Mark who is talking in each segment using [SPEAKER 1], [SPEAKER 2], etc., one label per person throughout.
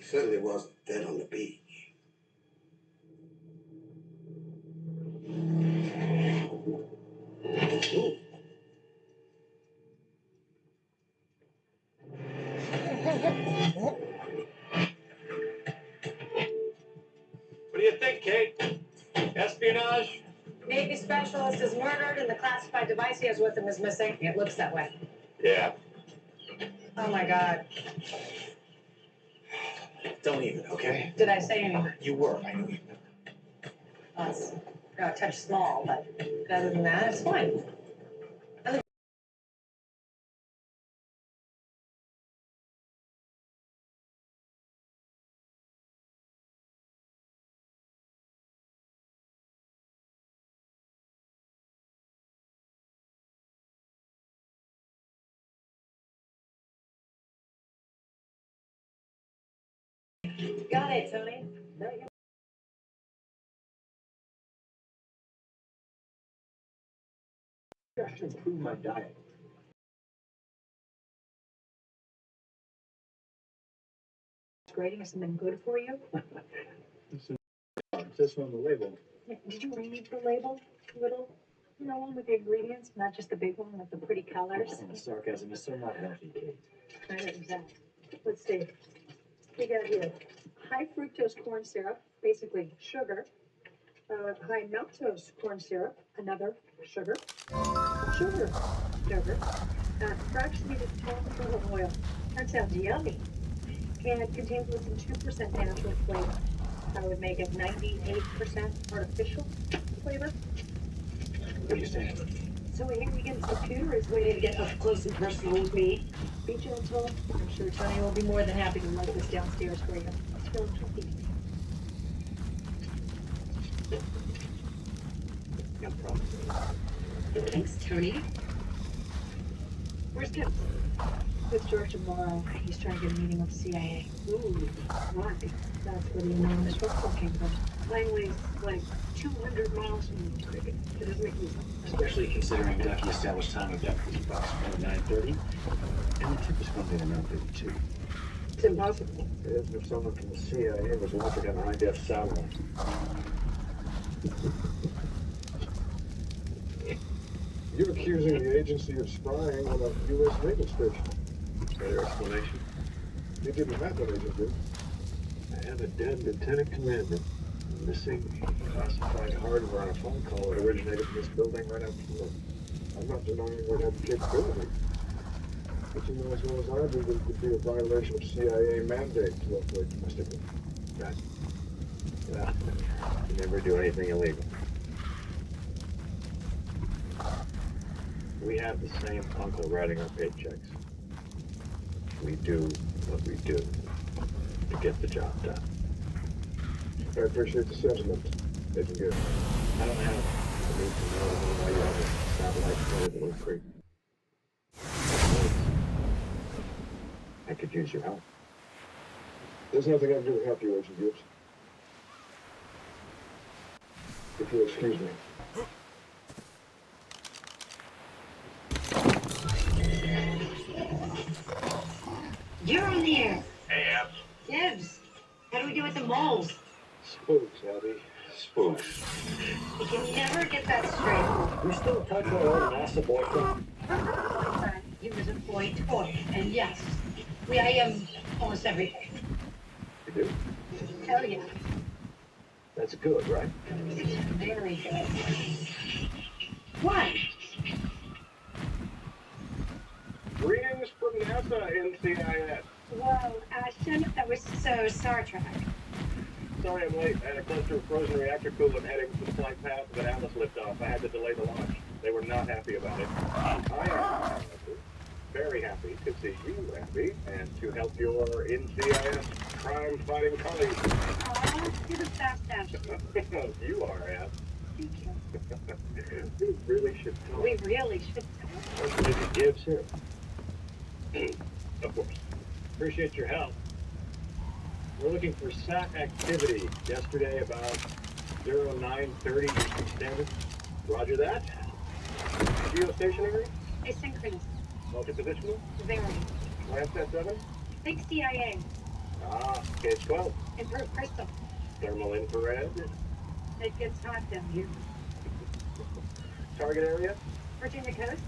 [SPEAKER 1] certainly wasn't dead on the beach. Ooh.
[SPEAKER 2] What do you think, Kate? Espionage?
[SPEAKER 3] Navy specialist is murdered and the classified device he has with him is missing. It looks that way.
[SPEAKER 2] Yeah.
[SPEAKER 3] Oh my God.
[SPEAKER 2] Don't even, okay?
[SPEAKER 3] Did I say anything?
[SPEAKER 2] You were. I knew you.
[SPEAKER 3] Well, it's a touch small, but other than that, it's fine. Got it, Tony. No, you
[SPEAKER 2] I should improve my diet.
[SPEAKER 3] grading is something good for you?
[SPEAKER 2] It says on the label.
[SPEAKER 3] Did you read the label? Little, one with the ingredients, not just the big one with the pretty colors.
[SPEAKER 2] Sarcasm is so not healthy, Kate.
[SPEAKER 3] I know exactly. Let's see. We got here high fructose corn syrup, basically sugar. High maltose corn syrup, another sugar. Sugar. Fractionated palm kernel oil. That sounds yummy. And it contains less than 2% natural flavor. That would make it 98% artificial flavor.
[SPEAKER 2] What are you saying?
[SPEAKER 3] So here we get the computer is waiting to get up close and personal with me. Be gentle. I'm sure Tony will be more than happy to let this downstairs for you. Don't keep it.
[SPEAKER 2] No problem.
[SPEAKER 3] Thanks, Tony. Where's Kim? With George tomorrow. He's trying to get a meeting with the CIA. Ooh, why? That's where the enormous football came from. Plane weighs like 200 miles from the cricket. It doesn't make any sense.
[SPEAKER 2] Especially considering Ducky established time of death was approximately 9:30, and the tip was going to be 9:32.
[SPEAKER 3] It's impossible.
[SPEAKER 2] It is if someone from the CIA was watching on high-def satellite.
[SPEAKER 4] You're accusing the agency of spying on a U.S. naval station.
[SPEAKER 2] Better explanation?
[SPEAKER 4] You didn't have that agent, did you?
[SPEAKER 2] I have a dead lieutenant commander. Missing classified hardware on a phone call that originated from this building right out before.
[SPEAKER 4] I'm not denying it would have the capability. But you know as well as I do that it would be a violation of CIA mandate to operate domestically.
[SPEAKER 2] Right. Well, you never do anything illegal. We have the same uncle writing our paychecks. We do what we do to get the job done.
[SPEAKER 4] I appreciate the sentiment. Agent Gibbs.
[SPEAKER 2] I don't have the need to know why you have a satellite flooded Blue Creek. I could use your help.
[SPEAKER 4] There's nothing I can do to help you, Agent Gibbs. If you'll excuse me.
[SPEAKER 3] You're on the air.
[SPEAKER 2] Hey, Abs.
[SPEAKER 3] Gibbs, how do we do with the moles?
[SPEAKER 4] Spooks, Abby.
[SPEAKER 2] Spooks.
[SPEAKER 3] You can never get that straight.
[SPEAKER 2] You still touch on old NASA boyfriend?
[SPEAKER 3] He was a boy toy, and yes, I am almost everything.
[SPEAKER 2] You do?
[SPEAKER 3] Hell yeah.
[SPEAKER 2] That's good, right?
[SPEAKER 3] Very good. What?
[SPEAKER 4] Greetings from NASA, NCIS.
[SPEAKER 3] Whoa, Ashton, that was so Star Trek.
[SPEAKER 4] Sorry I'm late. I had a cluster of frozen reactor coolant heading for the flight path of an Atlas liftoff. I had to delay the launch. They were not happy about it. I am very happy to see you happy and to help your NCIS crime-fighting colleagues.
[SPEAKER 3] Oh, you're the best, Ashton.
[SPEAKER 4] You are, Ab.
[SPEAKER 3] Thank you.
[SPEAKER 4] We really should talk.
[SPEAKER 3] We really should.
[SPEAKER 2] That's Agent Gibbs here. Of course. Appreciate your help. We're looking for SAT activity yesterday about 0930 Eastern Standard. Roger that. Geostationary?
[SPEAKER 3] Asynchronous.
[SPEAKER 2] Multi-positional?
[SPEAKER 3] Very.
[SPEAKER 2] Landsat 7?
[SPEAKER 3] Big CIA.
[SPEAKER 4] Cage 12.
[SPEAKER 3] Improved crystal.
[SPEAKER 4] Thermal infrared.
[SPEAKER 3] It gets hot down here.
[SPEAKER 4] Target area.
[SPEAKER 3] Virginia coast.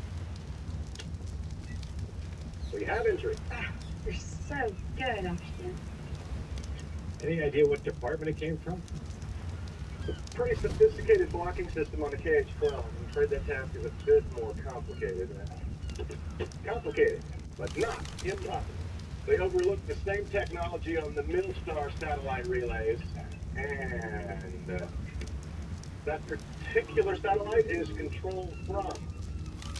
[SPEAKER 4] We have entry.
[SPEAKER 3] Ah, you're so good, Ashton.
[SPEAKER 2] Any idea what department it came from?
[SPEAKER 4] Pretty sophisticated blocking system on the KH-12. I'm afraid that task is a bit more complicated. Complicated, but not impossible. They overlooked the same technology on the Millstar satellite relays, and that particular satellite is controlled from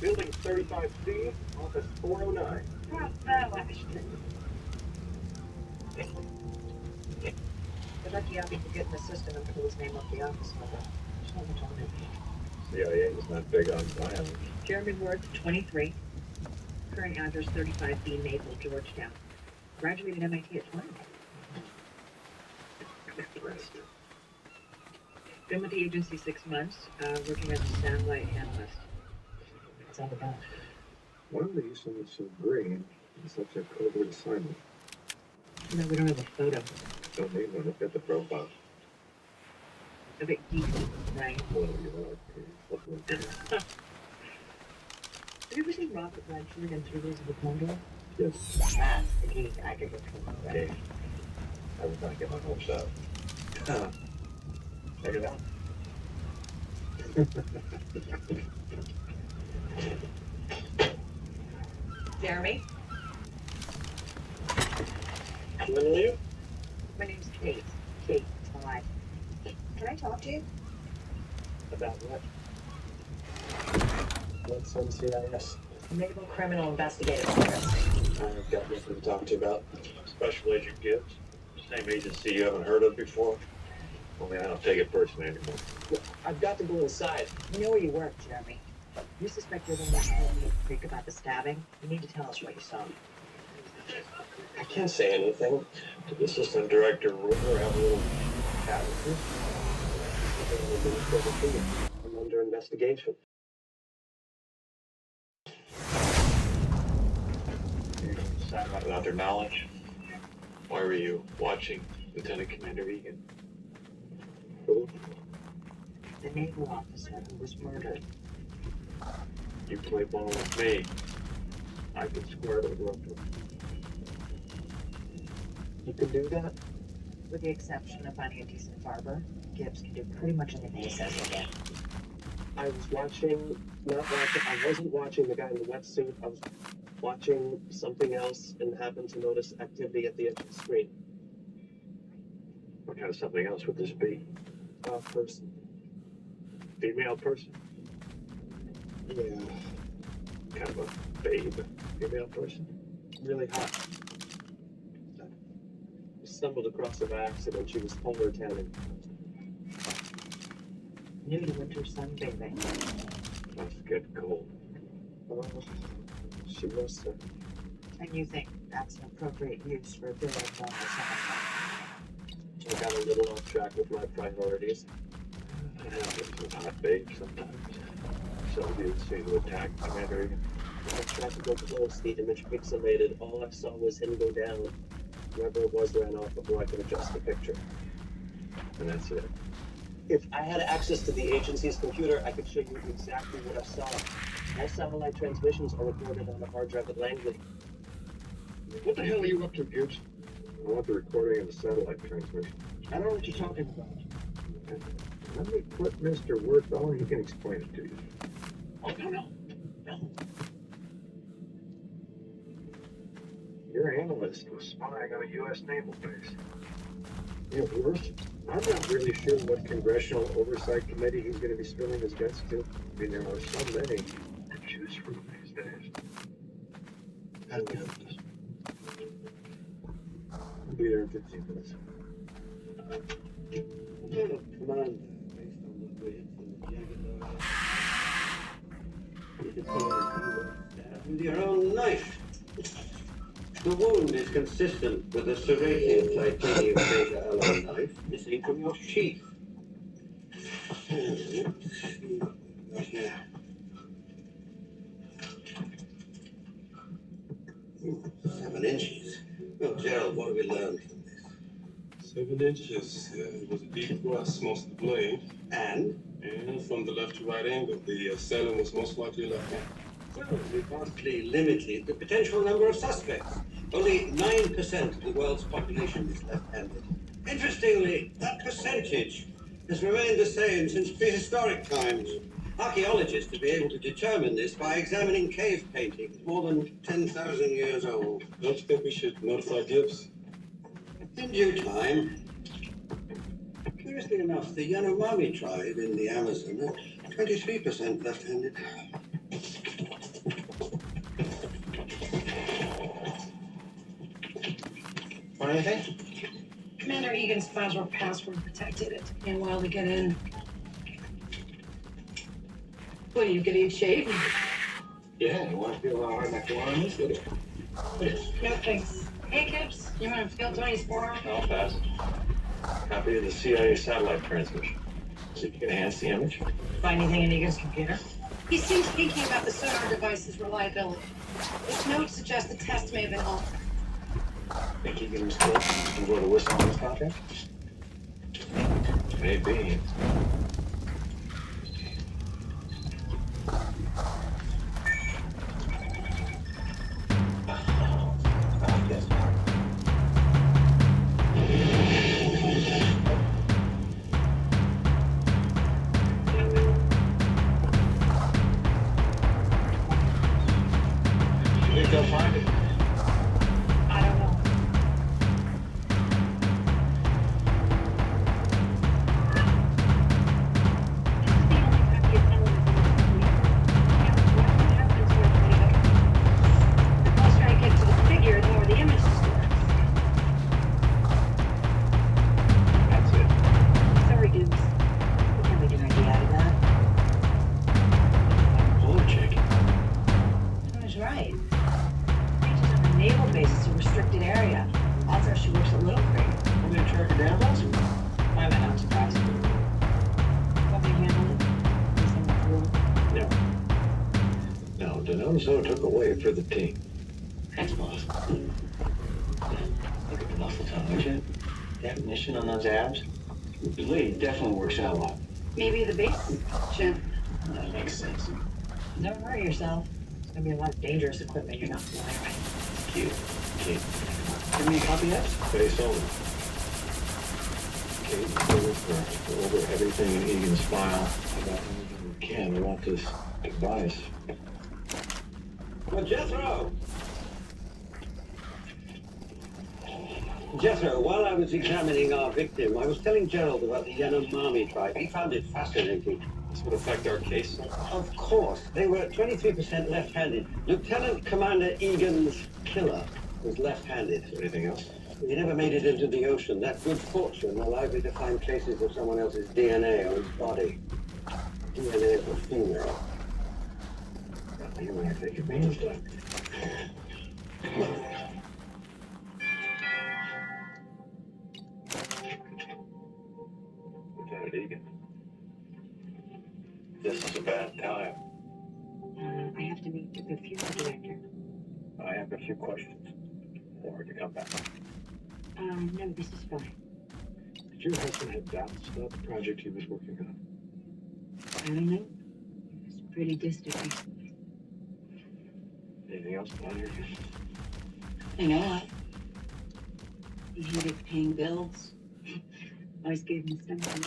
[SPEAKER 4] Building 35C, Office 409.
[SPEAKER 3] Bravo, Ashton. Good lucky I'll be forgetting the system and put his name up the office number. There's not much on it.
[SPEAKER 2] CIA is not big on violence.
[SPEAKER 3] Jeremy Ward, 23. Current address 35B Maple, Georgetown. Graduated MIT at 20. Been with the agency 6 months, working as a satellite analyst. It's all about.
[SPEAKER 2] Why do they use so much green in such a covert assignment?
[SPEAKER 3] No, we don't have a photo.
[SPEAKER 2] Don't need one. Look at the profile.
[SPEAKER 3] A bit geeky, right?
[SPEAKER 2] Well, you know,
[SPEAKER 3] Have you ever seen Robert Redford in Three Days of the Condor?
[SPEAKER 2] yes.
[SPEAKER 3] That's the geek I could get from.
[SPEAKER 2] Okay. I was not get my hopes up.
[SPEAKER 4] Check it out.
[SPEAKER 3] Jeremy,
[SPEAKER 4] When are you?
[SPEAKER 3] my name's Kate. Kate Todd. Can I talk to you?
[SPEAKER 4] About what? What's NCIS?
[SPEAKER 3] Naval Criminal Investigative Office.
[SPEAKER 4] I've got nothing to talk to you about. Special Agent Gibbs. Same agency you haven't heard of before. Only I don't take it personally anymore.
[SPEAKER 5] Look, I've got to go inside.
[SPEAKER 3] We know where you work, Jeremy. You suspect you're the one telling me to freak about the stabbing? You need to tell us what you saw.
[SPEAKER 5] I can't say anything.
[SPEAKER 4] Did the assistant director Rumor have a little chat with you?
[SPEAKER 5] I'm under investigation.
[SPEAKER 4] Without their knowledge. Why were you watching Lieutenant Commander Egan?
[SPEAKER 5] Who?
[SPEAKER 3] The naval officer who was murdered.
[SPEAKER 4] You play ball with me. I can square it with him.
[SPEAKER 5] You can do that?
[SPEAKER 3] With the exception of finding a decent barber, Gibbs can do pretty much anything he says he'll get.
[SPEAKER 5] I was watching, I wasn't watching the guy in the wetsuit. I was watching something else and happened to notice activity at the edge of the screen.
[SPEAKER 4] What kind of something else would this be?
[SPEAKER 5] Person.
[SPEAKER 4] Female person?
[SPEAKER 5] Yeah.
[SPEAKER 4] Kind of a babe female person?
[SPEAKER 5] Really hot. I stumbled across her by accident. She was polar tanning.
[SPEAKER 3] New to winter sunbathing.
[SPEAKER 4] Must get cold.
[SPEAKER 5] She must have.
[SPEAKER 3] And you think that's an appropriate use for a bill of summer?
[SPEAKER 5] I got a little off track with my priorities.
[SPEAKER 4] It happens with hot babes sometimes. So you seem to attack Commander Egan.
[SPEAKER 5] I tried to go close, the image pixelated. All I saw was him go down. Whoever it was ran off before I could adjust the picture.
[SPEAKER 4] And that's it.
[SPEAKER 5] If I had access to the agency's computer, I could show you exactly what I saw. All satellite transmissions are recorded on the hard drive at Langley.
[SPEAKER 4] What the hell are you up to, Gibbs?
[SPEAKER 2] I want the recording of the satellite transmission.
[SPEAKER 5] I don't know what you're talking about.
[SPEAKER 2] Let me put Mr. Worth on, he can explain it to you.
[SPEAKER 5] Oh, no.
[SPEAKER 2] Your analyst was spying on a U.S. naval base. Yeah, Worth, I'm not really sure what congressional oversight committee he's going to be spilling his guts to. I mean, there are so many to choose from these days.
[SPEAKER 5] How do we help this?
[SPEAKER 2] I'll be there in 15 minutes.
[SPEAKER 1] Come on. Based on the weight and the jagged you could say you were stabbed with your own knife. The wound is consistent with a serrated titanium beta alloy knife missing from your sheath. 7 inches. Well, Gerald, what have we learned from this?
[SPEAKER 6] 7 inches. It was a deep thrust, most of the blade.
[SPEAKER 1] And
[SPEAKER 6] And from the left to right angle, the assailant was most likely left-handed.
[SPEAKER 1] well, we vastly limited the potential number of suspects. Only 9% of the world's population is left-handed. Interestingly, that percentage has remained the same since prehistoric times. Archaeologists have been able to determine this by examining cave paintings more than 10,000 years old.
[SPEAKER 6] Don't you think we should notify Gibbs?
[SPEAKER 1] In due time. Curiously enough, the Yanomami tribe in the Amazon are 23% left-handed.
[SPEAKER 6] Find anything?
[SPEAKER 3] Commander Egan's files were password protected. It took me a while to get in. What, are you getting in shape?
[SPEAKER 6] Yeah, you want to feel how hard that forearm is? Get it.
[SPEAKER 3] No thanks. Hey, Kips, you want to feel Tony's forearm?
[SPEAKER 4] I'll pass. Copy of the CIA satellite transmission. See if you can enhance the image.
[SPEAKER 3] Find anything in Egan's computer? He seems thinking about the sonar device's reliability. His notes suggest the test may have been altered.
[SPEAKER 4] Think he can still blow the whistle on this contract? Maybe. You think they'll find it?
[SPEAKER 3] I don't know. The closer I get to the figure, the more the image distorts.
[SPEAKER 4] That's it.
[SPEAKER 3] Sorry, dudes. We can't make an idea out of that.
[SPEAKER 4] Puller chicken.
[SPEAKER 3] Tony's right. Reaches on a naval base is a restricted area. Odds are she works at Little Creek.
[SPEAKER 4] I'm gonna track her down, boss.
[SPEAKER 3] Why am I not surprised? Want me to handle it? Anything with you?
[SPEAKER 4] No. No, Denozo took away for the team.
[SPEAKER 7] Thanks, boss. Look at the muscle tone, would you? Definition on those abs? The blade definitely works out a lot.
[SPEAKER 3] Maybe the base should.
[SPEAKER 7] That makes sense.
[SPEAKER 3] Don't worry yourself. There's gonna be a lot of dangerous equipment you're not familiar with.
[SPEAKER 7] Cute. Cute. Give me a copy of that?
[SPEAKER 4] Face only. Kate, go over everything in Egan's file about anything we can about this device.
[SPEAKER 1] Well, Jethro! Jethro, while I was examining our victim, I was telling Gerald about the Yanomami tribe. He found it fascinating.
[SPEAKER 4] This would affect our case.
[SPEAKER 1] Of course, they were 23% left-handed. Lieutenant Commander Egan's killer was left-handed.
[SPEAKER 4] Anything else?
[SPEAKER 1] He never made it into the ocean. That good fortune allowed me to find traces of someone else's DNA on his body. DNA of a female.
[SPEAKER 4] You want to take advantage of Lieutenant Egan. This is a bad time.
[SPEAKER 3] I have to meet with the future director.
[SPEAKER 4] I have a few questions. Or to come back.
[SPEAKER 3] No, this is fine.
[SPEAKER 4] Did your husband have doubts about the project he was working on?
[SPEAKER 3] I don't know. It was pretty distant recently.
[SPEAKER 4] Anything else on your hands?
[SPEAKER 3] I know what. He hated paying bills. Always gave him something.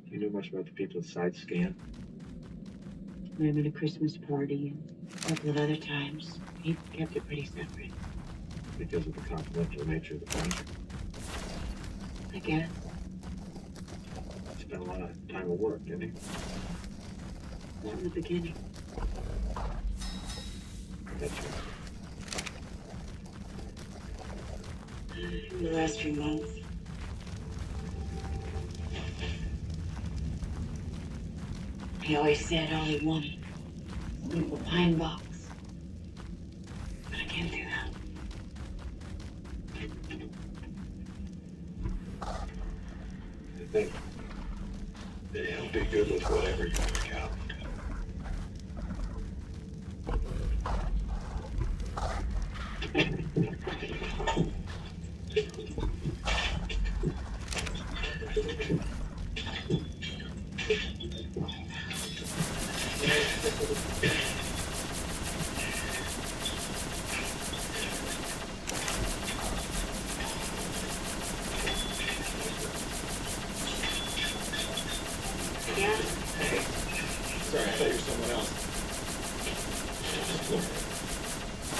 [SPEAKER 4] Do you know much about the people at Side Scan?
[SPEAKER 3] Met him at a Christmas party and a couple of other times. He kept it pretty separate.
[SPEAKER 4] Because of the confidential nature of the project.
[SPEAKER 3] I guess.
[SPEAKER 4] Spent a lot of time at work, didn't he?
[SPEAKER 3] Not in the beginning.
[SPEAKER 4] That's right.
[SPEAKER 3] In the last few months. He always said all he wanted. A simple pine box. But I can't do that.
[SPEAKER 4] I think he'll be good with whatever you work out.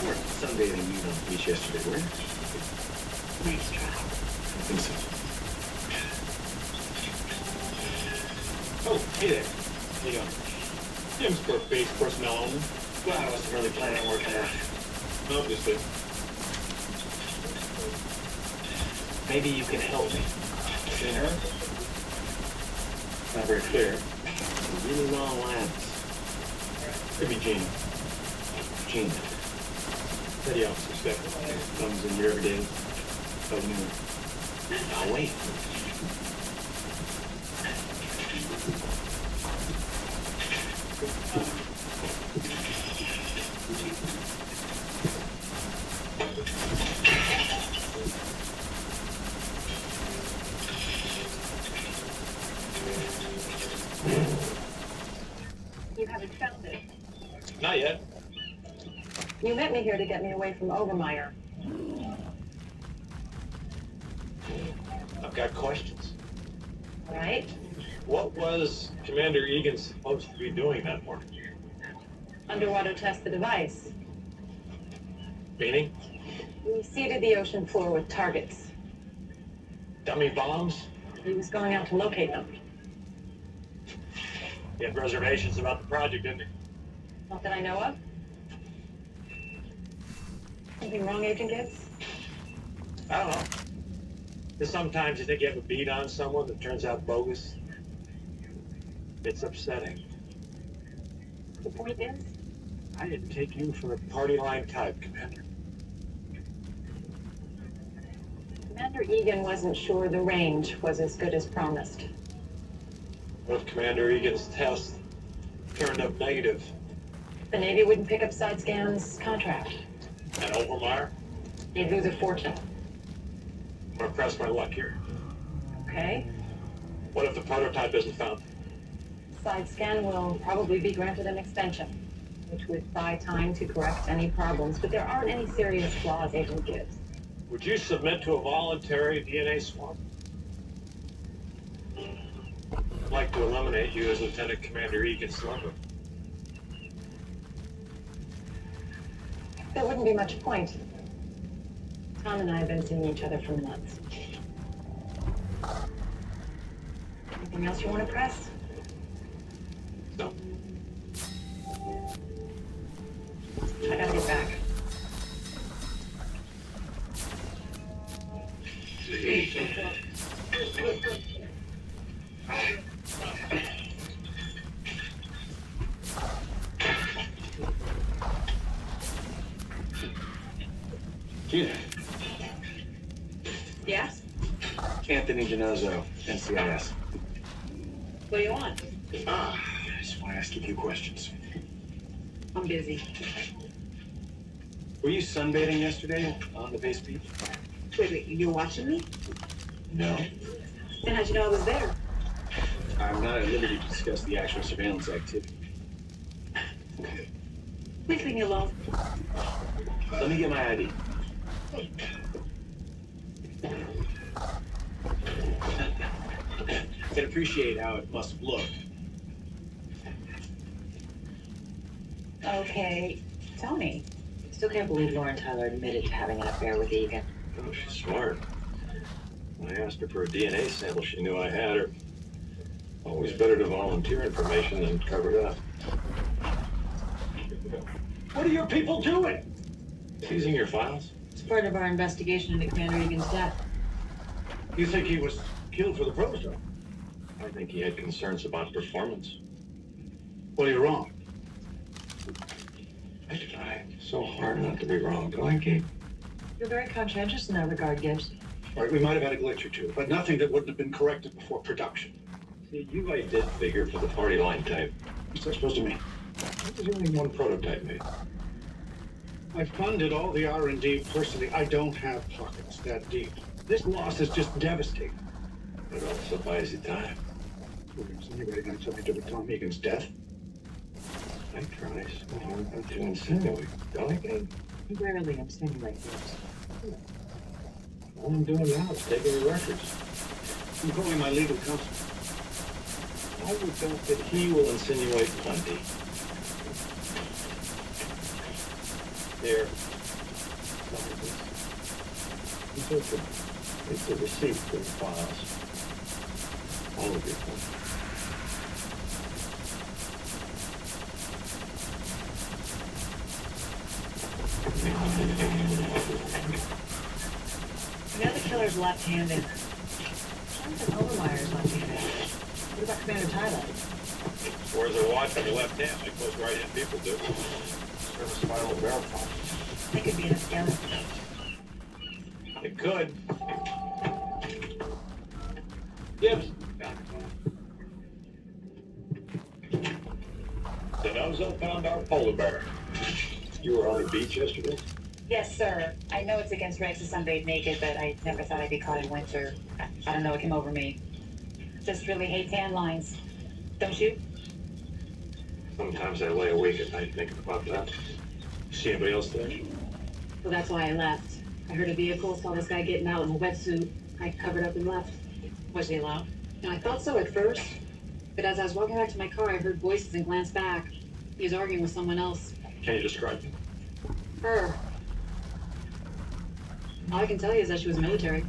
[SPEAKER 7] weren't sunbathing you on the beach yesterday, were you?
[SPEAKER 3] Nice try.
[SPEAKER 7] I think so.
[SPEAKER 4] Oh, hey there. How you going? Jim's for base personnel only.
[SPEAKER 7] Well, I wasn't really planning on working out.
[SPEAKER 4] Obviously.
[SPEAKER 7] Maybe you can help me.
[SPEAKER 4] Seen her? Not very clear.
[SPEAKER 7] Really long lens.
[SPEAKER 4] Could be Gene.
[SPEAKER 7] Gene.
[SPEAKER 4] Petty officer stuff. Comes in your everyday. Of noon.
[SPEAKER 7] I'll wait.
[SPEAKER 3] You haven't found it.
[SPEAKER 4] Not yet.
[SPEAKER 3] You met me here to get me away from Overmeyer.
[SPEAKER 4] I've got questions.
[SPEAKER 3] Right?
[SPEAKER 4] What was Commander Egan supposed to be doing that morning?
[SPEAKER 3] Underwater test the device.
[SPEAKER 4] Meaning?
[SPEAKER 3] We seeded the ocean floor with targets.
[SPEAKER 4] Dummy bombs?
[SPEAKER 3] He was going out to locate them.
[SPEAKER 4] He had reservations about the project, didn't he?
[SPEAKER 3] Not that I know of. Something wrong, Agent Gibbs?
[SPEAKER 4] I don't know. Because sometimes you think you have a beat on someone that turns out bogus. It's upsetting.
[SPEAKER 3] The point is,
[SPEAKER 4] I didn't take you for a party line type, Commander.
[SPEAKER 3] Commander Egan wasn't sure the range was as good as promised.
[SPEAKER 4] What if Commander Egan's test turned up negative?
[SPEAKER 3] The Navy wouldn't pick up side scans contract.
[SPEAKER 4] And Overmeyer?
[SPEAKER 3] He'd lose a fortune.
[SPEAKER 4] I'm gonna press my luck here.
[SPEAKER 3] Okay?
[SPEAKER 4] What if the prototype isn't found?
[SPEAKER 3] Side scan will probably be granted an extension, which would buy time to correct any problems, but there aren't any serious flaws, Agent Gibbs.
[SPEAKER 4] Would you submit to a voluntary DNA swab? I'd like to eliminate you as Lieutenant Commander Egan's lover.
[SPEAKER 3] There wouldn't be much point. Tom and I have been seeing each other for months. Anything else you want to press?
[SPEAKER 4] No.
[SPEAKER 3] I gotta get back.
[SPEAKER 7] Gina.
[SPEAKER 3] Yes?
[SPEAKER 7] Anthony Genozo, NCIS.
[SPEAKER 3] What do you want?
[SPEAKER 7] I just want to ask you a few questions.
[SPEAKER 3] I'm busy.
[SPEAKER 7] Were you sunbathing yesterday on the base beach?
[SPEAKER 3] Wait, you're watching me?
[SPEAKER 7] No.
[SPEAKER 3] Then how'd you know I was there?
[SPEAKER 7] I'm not at liberty to discuss the actual surveillance activity.
[SPEAKER 3] Please leave me alone.
[SPEAKER 7] Let me get my ID. I can appreciate how it must have looked.
[SPEAKER 3] Okay, Tony. Still can't believe Lauren Tyler admitted to having an affair with Egan.
[SPEAKER 4] Oh, she's smart. When I asked her for a DNA sample, she knew I had her. Always better to volunteer information than cover it up. What are your people doing? Seizing your files?
[SPEAKER 3] It's part of our investigation into Commander Egan's death.
[SPEAKER 4] You think he was killed for the prototype? I think he had concerns about performance.
[SPEAKER 1] Well, you're wrong.
[SPEAKER 4] I try so hard not to be wrong, don't I, Kate?
[SPEAKER 3] You're very conscientious in that regard, Gibbs.
[SPEAKER 1] All right, we might have had a glitch or two, but nothing that wouldn't have been corrected before production.
[SPEAKER 4] See, you guys did figure for the party line type.
[SPEAKER 1] What's that supposed to mean?
[SPEAKER 4] There's only one prototype made.
[SPEAKER 1] I funded all the R&D personally. I don't have pockets that deep. This loss is just devastating.
[SPEAKER 4] But it also buys you time.
[SPEAKER 1] Is anybody going to tell me to do with Tom Egan's death?
[SPEAKER 4] I try so hard not to insinuate, don't I, Kate?
[SPEAKER 3] You rarely insinuate, Gibbs.
[SPEAKER 4] All I'm doing now is taking the records.
[SPEAKER 1] I'm calling my legal counsel.
[SPEAKER 4] I would bet that he will insinuate plenty. Here,
[SPEAKER 2] It's a receipt for the files. All of your files.
[SPEAKER 8] You know the killer's left-handed. Jonathan Overmeyer's left-handed. What about Commander Tyler?
[SPEAKER 4] Wears a watch on your left hand, like most right-hand people do.
[SPEAKER 2] Service file verified.
[SPEAKER 8] They could be in a scam.
[SPEAKER 4] It could. Gibbs. Denozo found our polar bear.
[SPEAKER 2] You were on the beach yesterday?
[SPEAKER 9] Yes, sir. I know it's against regs to sunbathe naked, but I never thought I'd be caught in winter. I don't know, it came over me. Just really hate tan lines. Don't you?
[SPEAKER 4] Sometimes I lay awake at night thinking about that. See anybody else there?
[SPEAKER 9] Well, that's why I left. I heard a vehicle, saw this guy getting out in a wetsuit. I covered up and left.
[SPEAKER 8] Was he alone?
[SPEAKER 9] And I thought so at first, but as I was walking back to my car, I heard voices and glanced back. He was arguing with someone else.
[SPEAKER 4] Can you describe it?
[SPEAKER 9] Her. All I can tell you is that she was military.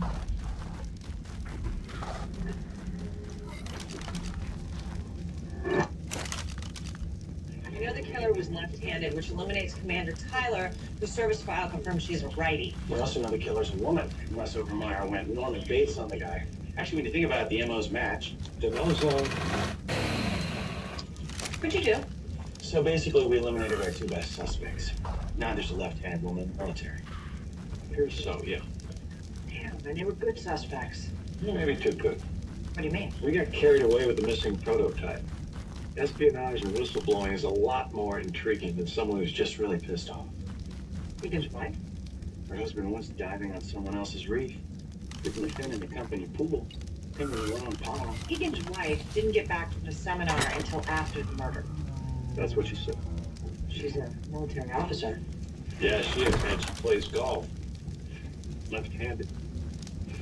[SPEAKER 8] You know the killer was left-handed, which eliminates Commander Tyler, whose service file confirms she's a righty.
[SPEAKER 7] We also know the killer's a woman, unless Overmeyer went Norman Bates on the guy. Actually, when you think about it, the MO's match.
[SPEAKER 2] Denozo.
[SPEAKER 8] What'd you do?
[SPEAKER 7] So basically, we eliminated our two best suspects. Now there's a left-handed woman, military.
[SPEAKER 4] Here's so, yeah.
[SPEAKER 8] Damn, and they were good suspects.
[SPEAKER 4] Maybe too good.
[SPEAKER 8] What do you mean?
[SPEAKER 4] We got carried away with the missing prototype. Espionage and whistleblowing is a lot more intriguing than someone who's just really pissed off.
[SPEAKER 8] Egan's wife?
[SPEAKER 7] Her husband was diving on someone else's reef. Didn't defend in the company pool. Him in the wrong pond.
[SPEAKER 8] Egan's wife didn't get back from the seminar until after the murder.
[SPEAKER 4] That's what she said.
[SPEAKER 8] She's a military officer.
[SPEAKER 4] Yeah, she is, and she plays golf. Left-handed.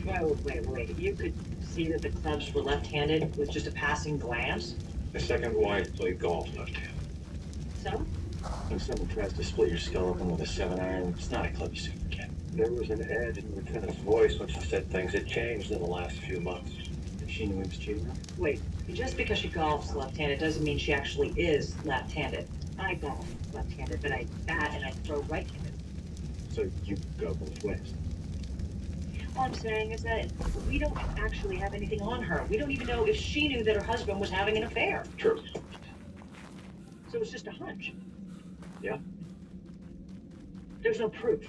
[SPEAKER 8] Wait. You could see that the clubs were left-handed with just a passing glance?
[SPEAKER 4] My second wife played golf left-handed.
[SPEAKER 8] So?
[SPEAKER 7] When someone tries to split your skull open with a 7-iron, it's not a club you soon forget.
[SPEAKER 4] There was an edge in the lieutenant's voice when she said things had changed in the last few months.
[SPEAKER 7] And she knew he was cheating.
[SPEAKER 8] Wait, just because she golfs left-handed doesn't mean she actually is left-handed. I golf left-handed, but I bat and I throw right-handed.
[SPEAKER 7] So you go both ways.
[SPEAKER 8] All I'm saying is that we don't actually have anything on her. We don't even know if she knew that her husband was having an affair.
[SPEAKER 4] True.
[SPEAKER 8] So it's just a hunch.
[SPEAKER 4] Yeah.
[SPEAKER 8] There's no proof.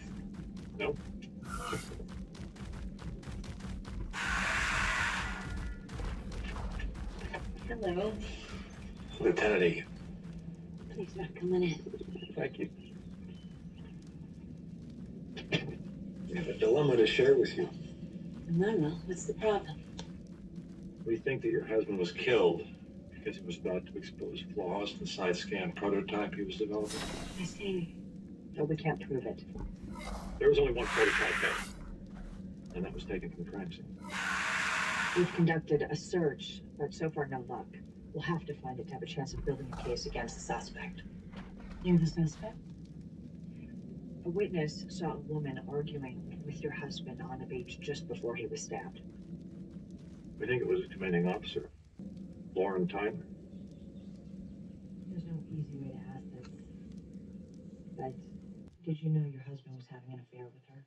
[SPEAKER 4] No.
[SPEAKER 9] Hello.
[SPEAKER 4] Lieutenant Egan.
[SPEAKER 9] Thanks for coming in.
[SPEAKER 4] Thank you. I have a dilemma to share with you.
[SPEAKER 9] No, what's the problem?
[SPEAKER 4] We think that your husband was killed because he was about to expose flaws in the side scan prototype he was developing.
[SPEAKER 9] I see.
[SPEAKER 8] No, we can't prove it.
[SPEAKER 4] There was only one prototype made, and that was taken from the crime scene.
[SPEAKER 8] We've conducted a search, but so far no luck. We'll have to find it to have a chance of building a case against the suspect.
[SPEAKER 9] You're the suspect?
[SPEAKER 8] A witness saw a woman arguing with your husband on the beach just before he was stabbed.
[SPEAKER 4] We think it was a commanding officer, Lauren Tyler.
[SPEAKER 8] There's no easy way to ask this. But did you know your husband was having an affair with her?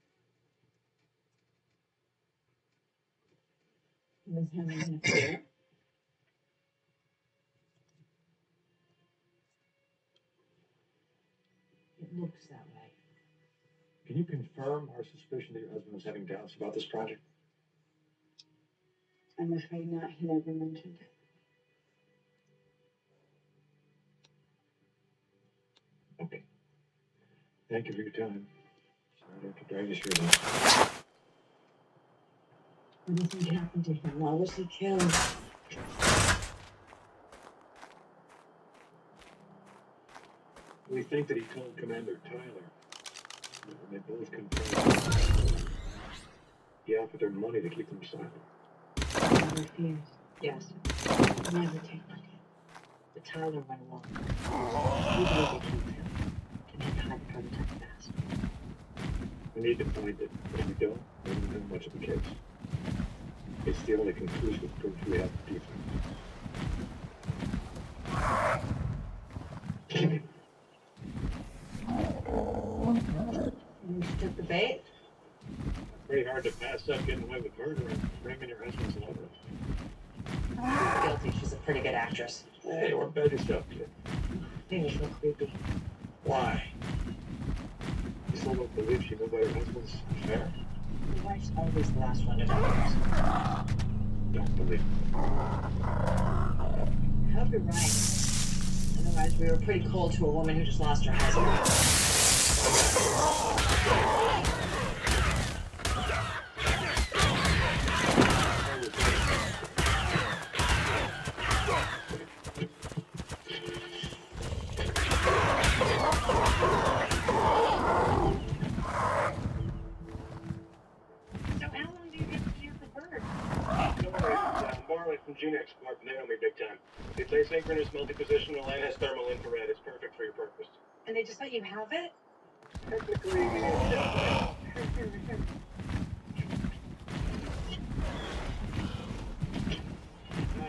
[SPEAKER 9] He was having an affair?
[SPEAKER 8] It looks that way.
[SPEAKER 4] Can you confirm our suspicion that your husband was having doubts about this project?
[SPEAKER 9] I'm afraid not. He never mentioned it.
[SPEAKER 4] Okay. Thank you for your time. Sorry to have to drag you through this.
[SPEAKER 9] What do you think happened to him? Why was he killed?
[SPEAKER 4] We think that he told Commander Tyler. And they both confirmed. He offered their money to keep them silent.
[SPEAKER 9] I refuse.
[SPEAKER 8] Yes,
[SPEAKER 9] Never take money.
[SPEAKER 8] but Tyler went along. We believe they killed him to make the hide prototype fast.
[SPEAKER 4] We need to find it. If we don't, we don't know much of the case. It's the only conclusive proof we have to defend.
[SPEAKER 8] You took the bait?
[SPEAKER 4] Pretty hard to pass up getting away with murder and bringing your husband's lover.
[SPEAKER 8] Guilty. She's a pretty good actress.
[SPEAKER 4] Hey, don't bad yourself, kid.
[SPEAKER 8] Maybe it's a little creepy.
[SPEAKER 4] Why? You still don't believe she knew about her husband's affair?
[SPEAKER 8] The wife's always the last one to know.
[SPEAKER 4] Don't believe it.
[SPEAKER 8] I hope you're right. Otherwise, we were pretty cold to a woman who just lost her husband.
[SPEAKER 9] So how long do you get to use the bird?
[SPEAKER 4] Don't worry, Marley from Gene Export nailed me big time. It's asynchronous, multi-positional, and has thermal infrared. It's perfect for your purpose.
[SPEAKER 8] And they just let you have it?
[SPEAKER 4] Technically,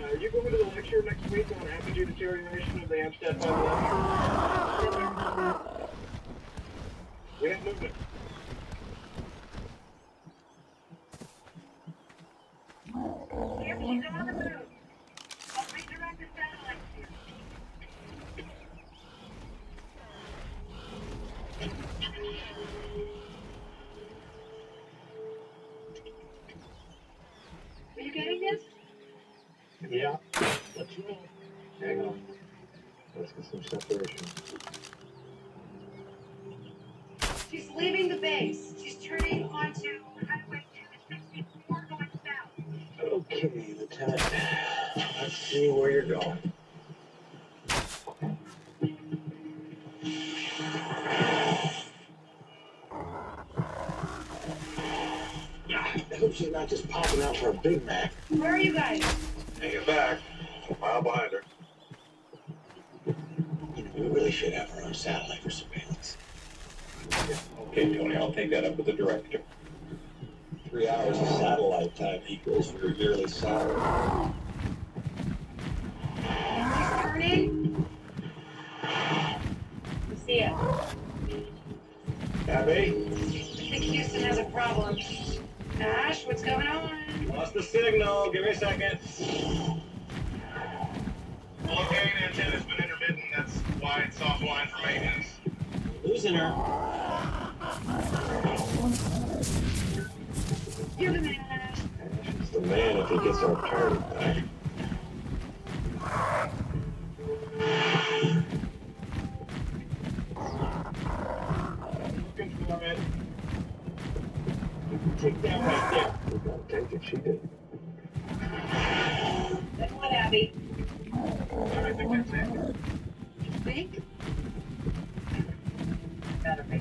[SPEAKER 4] are you going to the lecture next week on apogee deterioration of the Amstead 511? We have movement.
[SPEAKER 9] Yep, she's on the move. I'll redirect the satellite to you. Are you getting this?
[SPEAKER 4] Yeah. Let's roll. Hang on. Let's get some separation.
[SPEAKER 9] She's leaving the base. She's turning onto Highway 264 going south.
[SPEAKER 4] Okay, Lieutenant. Let's see where you're going.
[SPEAKER 7] I hope she's not just popping out for a Big Mac.
[SPEAKER 9] Where are you guys?
[SPEAKER 4] Hang it back. A mile behind her.
[SPEAKER 7] You know, we really should have our own satellite for surveillance.
[SPEAKER 6] Okay, Tony, I'll take that up with the director.
[SPEAKER 7] 3 hours of satellite time equals your yearly salary.
[SPEAKER 9] She's turning. You see it.
[SPEAKER 4] Abby?
[SPEAKER 9] I think Houston has a problem. Ash, what's going on?
[SPEAKER 4] Lost the signal. Give me a second. Okay, the antenna's been intermittent. That's why it's offline for maintenance.
[SPEAKER 7] Losing her.
[SPEAKER 9] You're the man, Ash.
[SPEAKER 4] He's the man if he gets our target back. Looking for it. Take that right there. We gotta take it. She did.
[SPEAKER 9] Then what, Abby?
[SPEAKER 4] I think that's it.
[SPEAKER 9] You think?
[SPEAKER 8] Better be.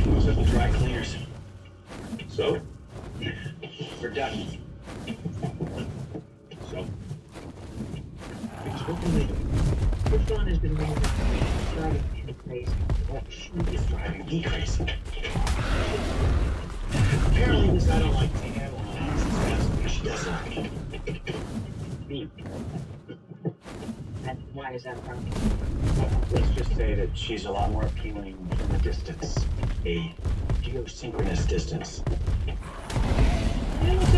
[SPEAKER 7] Those are the dry cleaners.
[SPEAKER 4] So?
[SPEAKER 7] We're done.
[SPEAKER 4] So?
[SPEAKER 8] Which one has been really driving me crazy?
[SPEAKER 7] It's driving me crazy. Apparently this I don't like to analyze. She doesn't. Me.
[SPEAKER 8] And why is that a problem?
[SPEAKER 7] Let's just say that she's a lot more appealing from a distance. A geosynchronous distance.
[SPEAKER 8] You know what's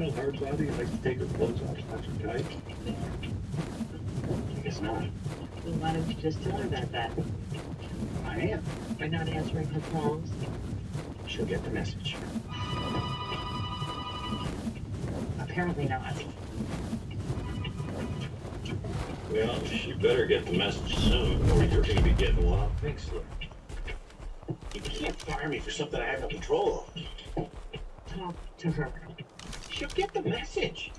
[SPEAKER 2] real hard body and likes to take her clothes off, snaps her tight? I guess not.
[SPEAKER 8] Well, why don't you just tell her that?
[SPEAKER 2] I am.
[SPEAKER 8] By not answering her calls?
[SPEAKER 2] She'll get the message.
[SPEAKER 8] Apparently not.
[SPEAKER 4] Well, she better get the message soon, or you're gonna be getting a lot of pink slip. You can't fire me for something I have no control over.
[SPEAKER 8] Talk to her.
[SPEAKER 4] She'll get the message.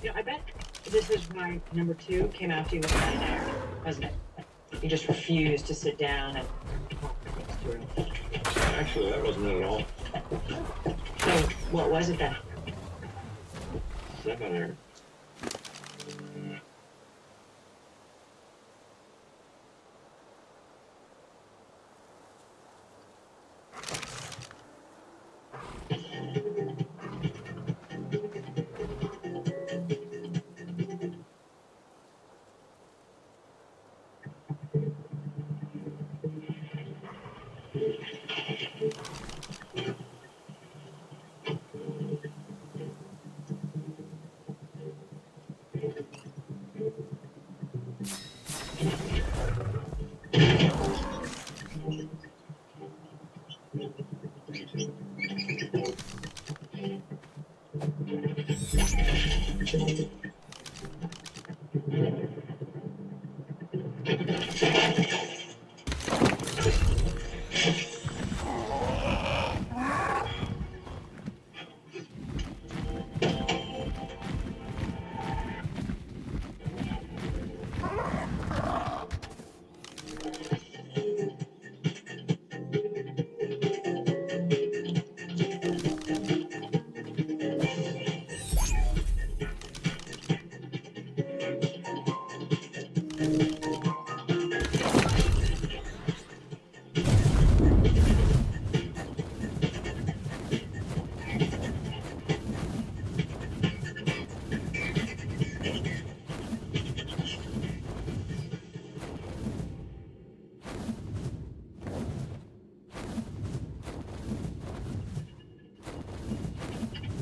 [SPEAKER 8] You know, I bet this is why number 2 came after you with that, wasn't it? You just refused to sit down and talk things through.
[SPEAKER 4] Actually, that wasn't it at all.
[SPEAKER 8] So, what was it then?
[SPEAKER 4] Seminar.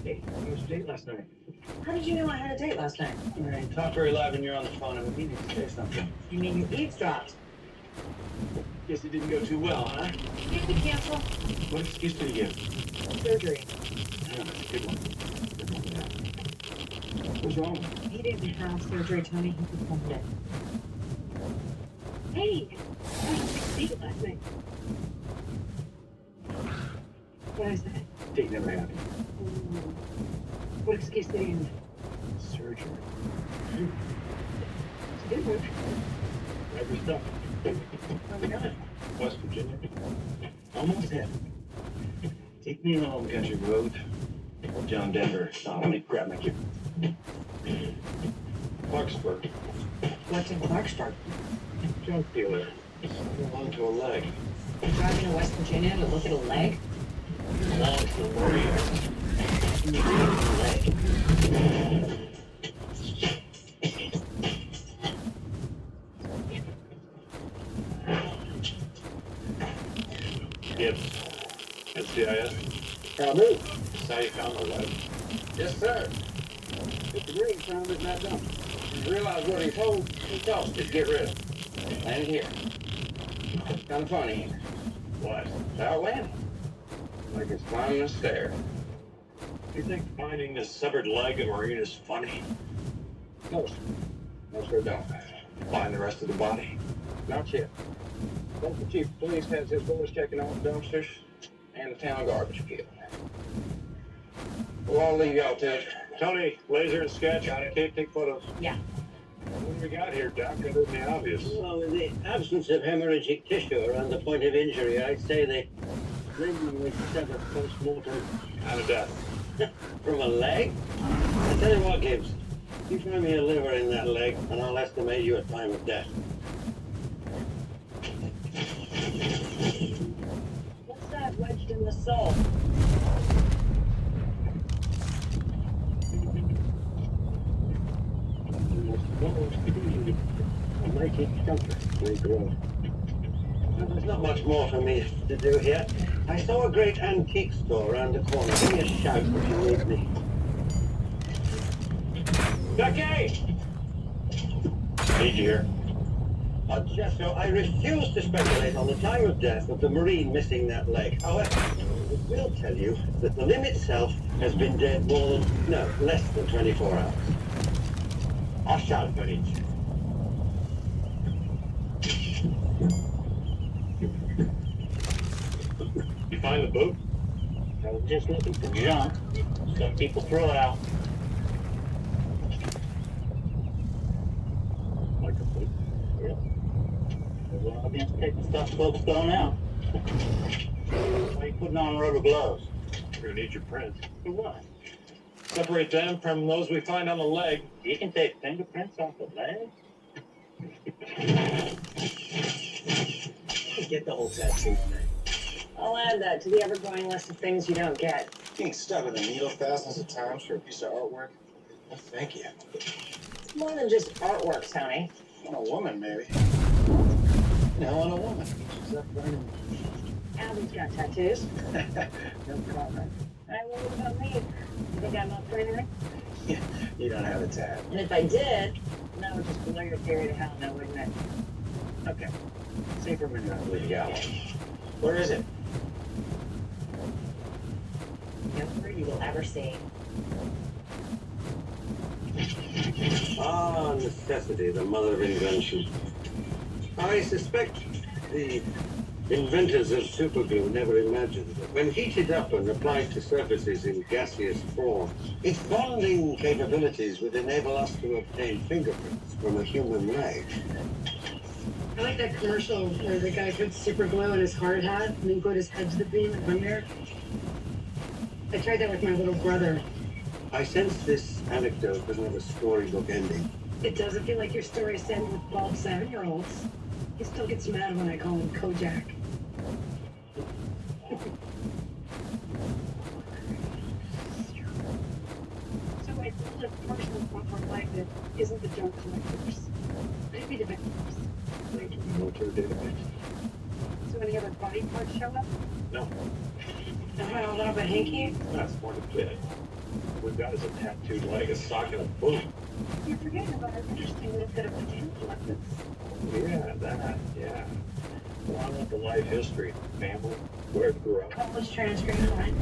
[SPEAKER 2] Hey, how was your date last night?
[SPEAKER 8] How did you know I had a date last night?
[SPEAKER 7] You talk very loud when you're on the phone. I'm meaning to say something.
[SPEAKER 8] You mean you eavesdropped?
[SPEAKER 7] Guess it didn't go too well, huh?
[SPEAKER 8] Did we cancel?
[SPEAKER 7] What excuse did he give?
[SPEAKER 8] Surgery.
[SPEAKER 7] Yeah, that's a good one. Good one, yeah. What's wrong?
[SPEAKER 8] He didn't have surgery, Tony. He performed it. Hey, I was 6 feet last night. What is that?
[SPEAKER 2] Date never happened.
[SPEAKER 8] What excuse did he use?
[SPEAKER 2] Surgery.
[SPEAKER 8] It's a good one.
[SPEAKER 2] Every stuff.
[SPEAKER 8] Oh, we got it.
[SPEAKER 2] West Virginia.
[SPEAKER 7] Almost heaven. Take me along, country road. Old John Denver. Oh, let me grab my gear.
[SPEAKER 4] Clarksburg.
[SPEAKER 8] What's in Clarksburg?
[SPEAKER 2] Junk dealer.
[SPEAKER 4] Belonged to a leg.
[SPEAKER 8] You're driving to West Virginia to look at a leg?
[SPEAKER 4] Belonged to the Marines. Gibbs. NCIS.
[SPEAKER 2] Cowboy.
[SPEAKER 4] That's how you found the leg.
[SPEAKER 2] Yes, sir. Mr. Green found it in that dump. He realized what he told, he tossed it to get rid of it. Landed here. Kind of funny.
[SPEAKER 4] What?
[SPEAKER 2] Outlandish. Like it's climbing a stair.
[SPEAKER 4] You think finding this severed leg of Marine is funny?
[SPEAKER 2] No, sir. No, sir, don't.
[SPEAKER 4] Find the rest of the body?
[SPEAKER 2] Not yet. Both the chief of police has his boys checking out the dumpsters and the town garbage can. Well, I'll leave y'all to it.
[SPEAKER 4] Tony, laser and sketch. Can't take photos.
[SPEAKER 8] Yeah.
[SPEAKER 4] What do we got here, Doc? Other than the obvious.
[SPEAKER 1] Well, in the absence of hemorrhagic tissue around the point of injury, I'd say the limb was severed post-mortem.
[SPEAKER 4] Kind of death.
[SPEAKER 1] From a leg? I tell you what, Gibbs. You find me a liver in that leg, and I'll estimate you a time of death.
[SPEAKER 8] What's that wedged in the sole?
[SPEAKER 2] A mighty jumper. They grow.
[SPEAKER 1] Well, there's not much more for me to do here. I saw a great antique store around the corner. Give me a shout if you need me.
[SPEAKER 4] Becky! Need you here.
[SPEAKER 1] Jethro, I refuse to speculate on the time of death of the Marine missing that leg. However, I will tell you that the limb itself has been dead less than 24 hours. I shout for it.
[SPEAKER 4] You find the boot?
[SPEAKER 7] I was just looking for junk. Some people throw it out.
[SPEAKER 4] Like a boot?
[SPEAKER 7] Yep. There's a lot of taking stuff folks throwing out. Why are you putting on rubber gloves?
[SPEAKER 4] We're gonna need your prints.
[SPEAKER 7] For what?
[SPEAKER 4] Separate them from those we find on the leg.
[SPEAKER 7] You can take fingerprints off the leg?
[SPEAKER 5] Get the whole tattoo thing.
[SPEAKER 8] I'll add that to the ever-growing list of things you don't get.
[SPEAKER 10] Being stuck with a needle thousands of times for a piece of artwork? Well, thank you.
[SPEAKER 8] It's more than just artwork, Tony.
[SPEAKER 10] On a woman, maybe. No, on a woman. She's up running.
[SPEAKER 8] Abby's got tattoos.
[SPEAKER 10] No comment.
[SPEAKER 8] Hey, what about me? You think I'm up for anything?
[SPEAKER 10] You don't have a tat.
[SPEAKER 8] And if I did, that would just blow your theory to hell, now, wouldn't it?
[SPEAKER 10] Okay. Say for a minute I believe you got one. Where is it?
[SPEAKER 8] Never you will ever see.
[SPEAKER 1] Ah, necessity, the mother of invention. I suspect the inventors of superglue never imagined that when heated up and applied to surfaces in gaseous form, its bonding capabilities would enable us to obtain fingerprints from a human leg.
[SPEAKER 3] I like that commercial where the guy puts super glue on his hard hat and then glued his head to the beam and hung there. I tried that with my little brother.
[SPEAKER 1] I sense this anecdote doesn't have a storybook ending.
[SPEAKER 3] It doesn't feel like your story is ending with bald 7-year-olds. He still gets mad when I call him Kojak. So I feel a personal comfort like that isn't the junk collectors. Maybe the victims.
[SPEAKER 4] Link to the military database.
[SPEAKER 3] So any other body parts show up?
[SPEAKER 4] No,
[SPEAKER 3] Am I a little bit hinky?
[SPEAKER 4] that's more than fit. We've got is a tattooed leg, a sock, and a boot.
[SPEAKER 3] You're forgetting about an interesting little bit of potential evidence.
[SPEAKER 4] Yeah, that, yeah. Along with the life history, family, where it grew up.
[SPEAKER 3] College transcript line.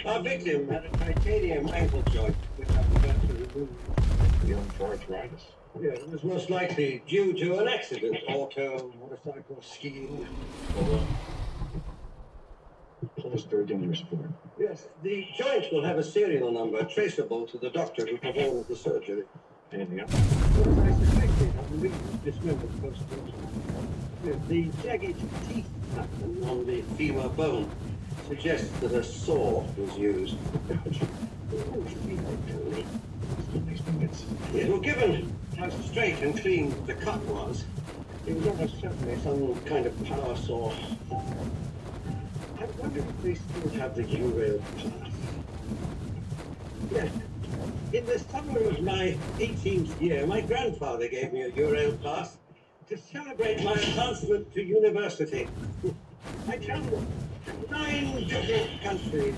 [SPEAKER 1] Our victim had a titanium ankle joint, which I began to remove.
[SPEAKER 4] Dealing for arthritis.
[SPEAKER 1] Yeah, it was most likely due to an accident, auto, motorcycle, skiing.
[SPEAKER 4] Plus, very dangerous sport.
[SPEAKER 1] Yes, the joint will have a serial number traceable to the doctor who performed the surgery.
[SPEAKER 4] Anything else?
[SPEAKER 1] As I suspected, I believe dismembered post-mortem. The jagged teeth pattern on the femur bone suggests that a saw was used. Yeah, well, given how straight and clean the cut was, it was almost certainly some kind of power saw. I wonder if they still have the U-rail pass. Yeah. In the summer of my 18th year, my grandfather gave me a U-rail pass to celebrate my advancement to university. I traveled to 9 different countries.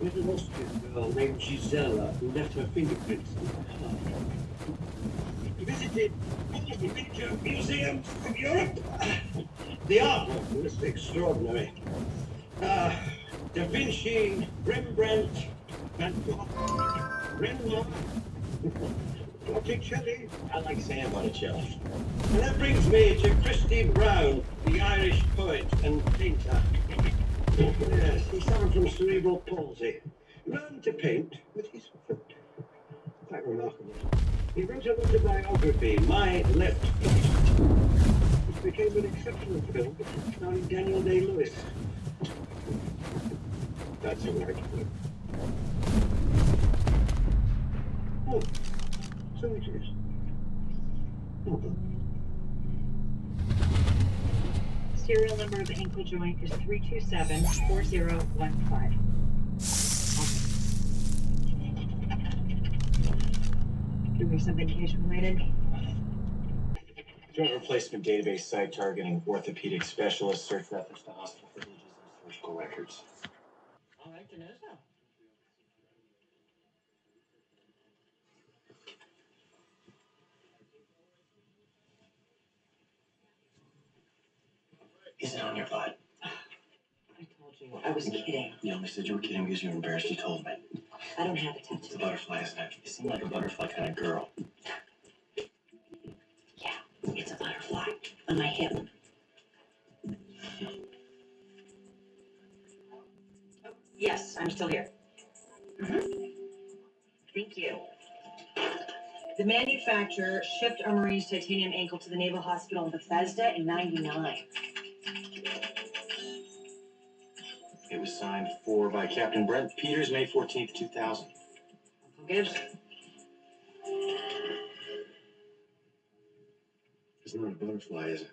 [SPEAKER 1] With an Austrian girl named Gisela who left her fingerprints on my heart. Visited all the major museums of Europe. The artwork was extraordinary. Da Vinci, Rembrandt, Van Gogh, Renoir, Botticelli.
[SPEAKER 7] I like saying Botticelli.
[SPEAKER 1] And that brings me to Christy Brown, the Irish poet and painter. Yes, he suffered from cerebral palsy. Learned to paint with his foot. Quite remarkable. He wrote an autobiography, My Left Foot, which became an exceptional film starring Daniel Day-Lewis.
[SPEAKER 4] That's a right foot.
[SPEAKER 1] Oh, so it is. Oh.
[SPEAKER 8] Serial number of ankle joint is 3274015. Doing something case related?
[SPEAKER 7] Joint replacement database site targeting orthopedic specialists. Search reference to hospital privileges and surgical records.
[SPEAKER 8] I like to know so.
[SPEAKER 7] Is it on your butt?
[SPEAKER 8] I told you, I was kidding.
[SPEAKER 7] You only said you were kidding because you were embarrassed. You told me.
[SPEAKER 8] I don't have a
[SPEAKER 7] It's a
[SPEAKER 8] tattoo.
[SPEAKER 7] butterfly, isn't it? You seem like a butterfly kind of girl.
[SPEAKER 8] Yeah, it's a butterfly on my hip. Oh, yes, I'm still here. Thank you. The manufacturer shipped our Marine's titanium ankle to the Naval Hospital in Bethesda in '99.
[SPEAKER 7] It was signed for by Captain Brent Peters, May 14th, 2000.
[SPEAKER 8] Uncle Gibbs?
[SPEAKER 7] It's not a butterfly, is it?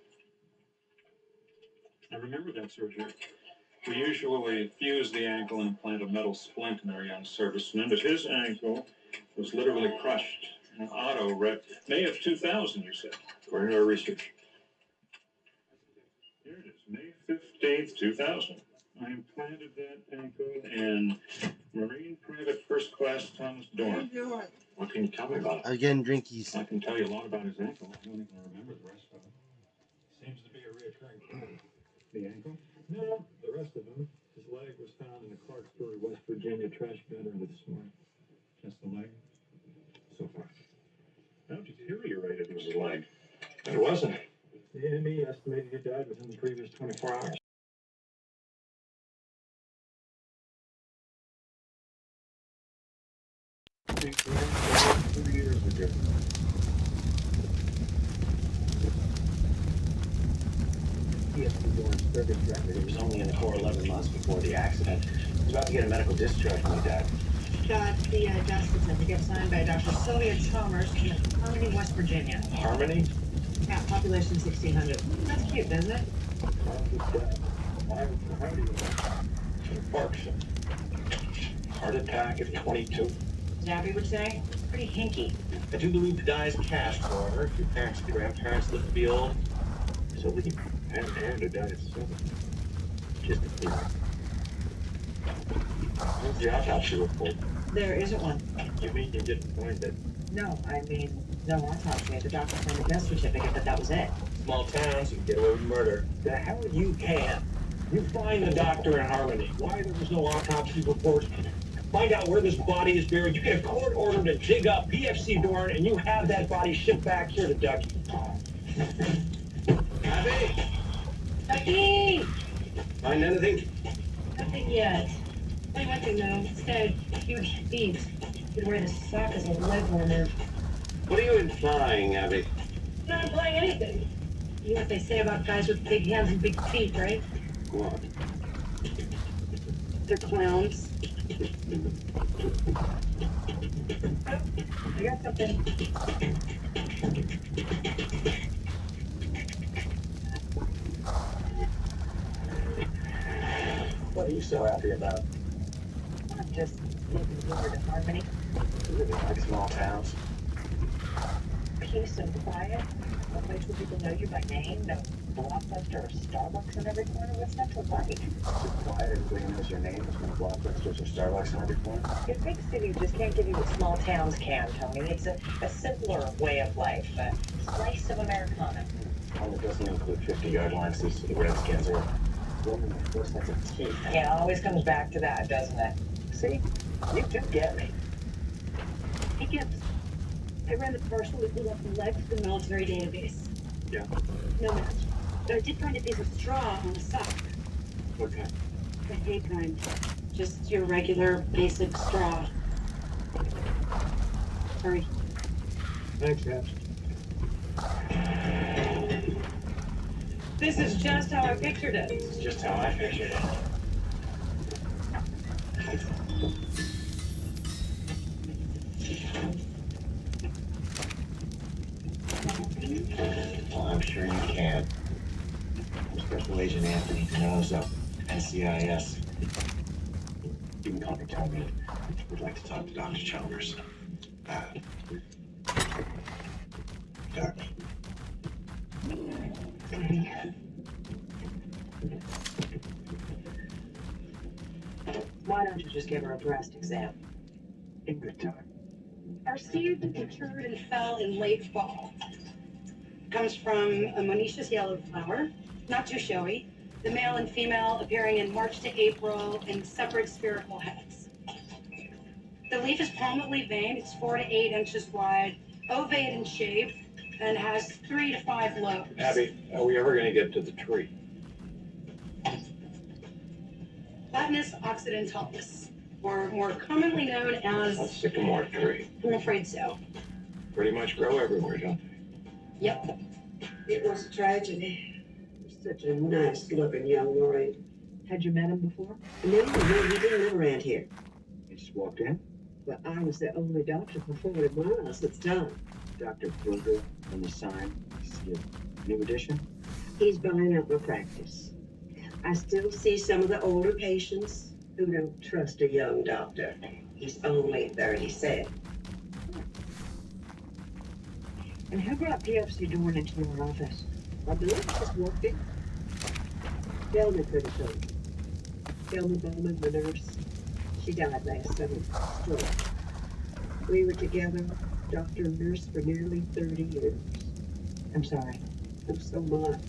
[SPEAKER 11] I remember that surgery. We usually fuse the ankle and implant a metal splint in our young serviceman, but his ankle was literally crushed in an auto wreck. May of 2000, you said.
[SPEAKER 7] According to our research.
[SPEAKER 11] Here it is, May 15th, 2000. I implanted that ankle in Marine Private First Class Thomas Dorn.
[SPEAKER 7] What can you tell me about it?
[SPEAKER 12] Again, drinkies.
[SPEAKER 11] I can tell you a lot about his ankle. I don't even remember the rest of it. Seems to be a reoccurring problem. The ankle? No, the rest of him. His leg was found in the Clarksburg, West Virginia trash bin early this morning. Just the leg? So far. How deteriorated was his leg?
[SPEAKER 7] It wasn't.
[SPEAKER 11] The enemy estimated he died within the previous 24 hours. 2 years ago.
[SPEAKER 7] He was only in the Corps 11 months before the accident. He was about to get a medical discharge when he died.
[SPEAKER 8] Got the death certificate signed by Dr. Sylvia Chalmers in Harmony, West Virginia.
[SPEAKER 7] Harmony?
[SPEAKER 8] Yeah, population 1,600. That's cute, isn't it?
[SPEAKER 11] How do you
[SPEAKER 7] Parkinson. Heart attack at 22.
[SPEAKER 8] Zabby would say. Pretty hinky.
[SPEAKER 7] I do believe the die is cast, however. If your parents and grandparents live to be old, so we can
[SPEAKER 11] and to die at 7?
[SPEAKER 7] just a theory. Where's the autopsy report?
[SPEAKER 8] There isn't one.
[SPEAKER 7] You mean you didn't find it?
[SPEAKER 8] No, I mean, no autopsy. The doctor signed a death certificate, but that was it.
[SPEAKER 7] Small towns, you can get away with murder.
[SPEAKER 2] The hell you can. You find the doctor in Harmony. Why there was no autopsy report? Find out where this body is buried. You get a court order to dig up PFC Dorn, and you have that body shipped back here to Ducky.
[SPEAKER 1] Abby,
[SPEAKER 8] Ducky!
[SPEAKER 1] find anything?
[SPEAKER 8] Nothing yet. Only one thing though. Instead, huge feet. Could wear the sock as a leg warmer.
[SPEAKER 1] What are you implying, Abby?
[SPEAKER 8] Not implying anything. You know what they say about guys with big hands and big feet, right?
[SPEAKER 1] What?
[SPEAKER 8] They're clowns. Oh, I got something.
[SPEAKER 7] What are you so happy about?
[SPEAKER 8] I'm just looking forward to Harmony.
[SPEAKER 7] You live in like small towns.
[SPEAKER 8] Peace and quiet. A place where people know you by name. No Blockbuster or Starbucks in every corner. What's not to like?
[SPEAKER 7] It's so quiet, everybody knows your name. There's no Blockbusters or Starbucks in every corner.
[SPEAKER 8] Your big city just can't give you what small towns can, Tony. It's a simpler way of life. A slice of Americana.
[SPEAKER 7] One that doesn't include 50-yard lines so the Redskins are woman with four sets of teeth.
[SPEAKER 8] Yeah, it always comes back to that, doesn't it?
[SPEAKER 7] See? You do get me.
[SPEAKER 8] Hey, Gibbs. I ran the parcel that blew up the leg for the military database.
[SPEAKER 7] Yeah.
[SPEAKER 8] No match. But I did find a piece of straw on the sock.
[SPEAKER 7] What kind?
[SPEAKER 8] The hay kind. Just your regular, basic straw. Hurry.
[SPEAKER 2] Thanks, Abs.
[SPEAKER 8] This is just how I pictured it.
[SPEAKER 7] It's just how I pictured it. Well, I'm sure you can. I'm Special Agent Anthony Pinoza, NCIS. You can call me Tony. Would like to talk to Dr. Chalmers. Doc.
[SPEAKER 8] Why don't you just give her a breast exam?
[SPEAKER 7] In good time.
[SPEAKER 3] Our seed matured and fell in late fall. Comes from a monoecious yellow flower, not too showy. The male and female appearing in March to April in separate spherical heads. The leaf is palmately veined. It's 4 to 8 inches wide, ovate in shape, and has 3 to 5 lobes.
[SPEAKER 2] Abby, are we ever going to get to the tree?
[SPEAKER 3] Platanus occidentalis, or more commonly known
[SPEAKER 2] A
[SPEAKER 3] as.
[SPEAKER 2] sycamore tree.
[SPEAKER 3] I'm afraid so.
[SPEAKER 2] Pretty much grow everywhere, don't they?
[SPEAKER 3] Yep.
[SPEAKER 1] It was a tragedy. Such a nice looking young Marine.
[SPEAKER 8] Had you met him before?
[SPEAKER 1] No, he didn't live around here.
[SPEAKER 7] You just walked in?
[SPEAKER 1] Well, I was the only doctor for 40 miles that's done.
[SPEAKER 7] Dr. Brugger on the sign. See a new edition?
[SPEAKER 1] He's buying up my practice. I still see some of the older patients who don't trust a young doctor. He's only 37.
[SPEAKER 8] And who brought PFC Dorn into your office?
[SPEAKER 1] I believe she's working. Thelma could have told you. Thelma Bowman, the nurse. She died last summer. Stroke. We were together, doctor and nurse, for nearly 30 years.
[SPEAKER 8] I'm sorry.
[SPEAKER 1] I'm so much.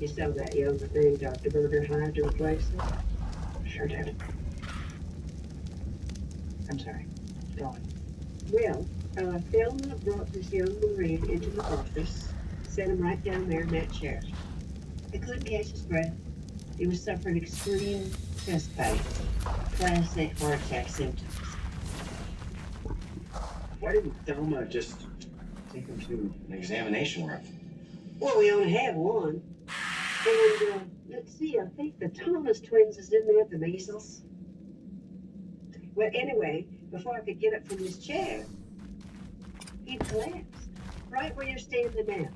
[SPEAKER 1] You saw that young thing Dr. Berger hired to replace her?
[SPEAKER 7] Sure did.
[SPEAKER 8] I'm sorry. Go on.
[SPEAKER 1] Well, Thelma brought this young Marine into the office, set him right down there in that chair. I couldn't catch his breath. He was suffering extreme chest pain, classic heart attack symptoms.
[SPEAKER 7] Why didn't Thelma just take him to an examination room?
[SPEAKER 1] Well, we only have one. And let's see, I think the Thomas twins is in there, the measles. Well, anyway, before I could get up from his chair, he collapsed, right where you're standing now.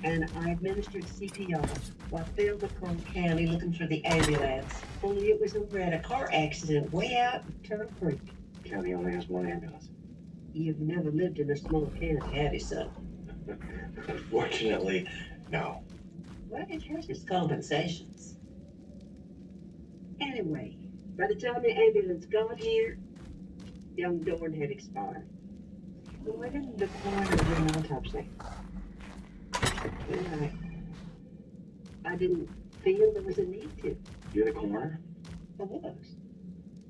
[SPEAKER 1] And I administered CPR while Thelma called County looking for the ambulance. Only it was over at a car accident way out in Turtle Creek.
[SPEAKER 7] County only has one ambulance.
[SPEAKER 1] You've never lived in a small county, have you, son?
[SPEAKER 7] Unfortunately, no.
[SPEAKER 1] Well, it has its compensations. Anyway, by the time the ambulance got here, young Dorn had expired.
[SPEAKER 8] Well, why didn't the coroner do an autopsy?
[SPEAKER 1] Well, I didn't feel there was a need to.
[SPEAKER 7] You're the coroner?
[SPEAKER 1] I was.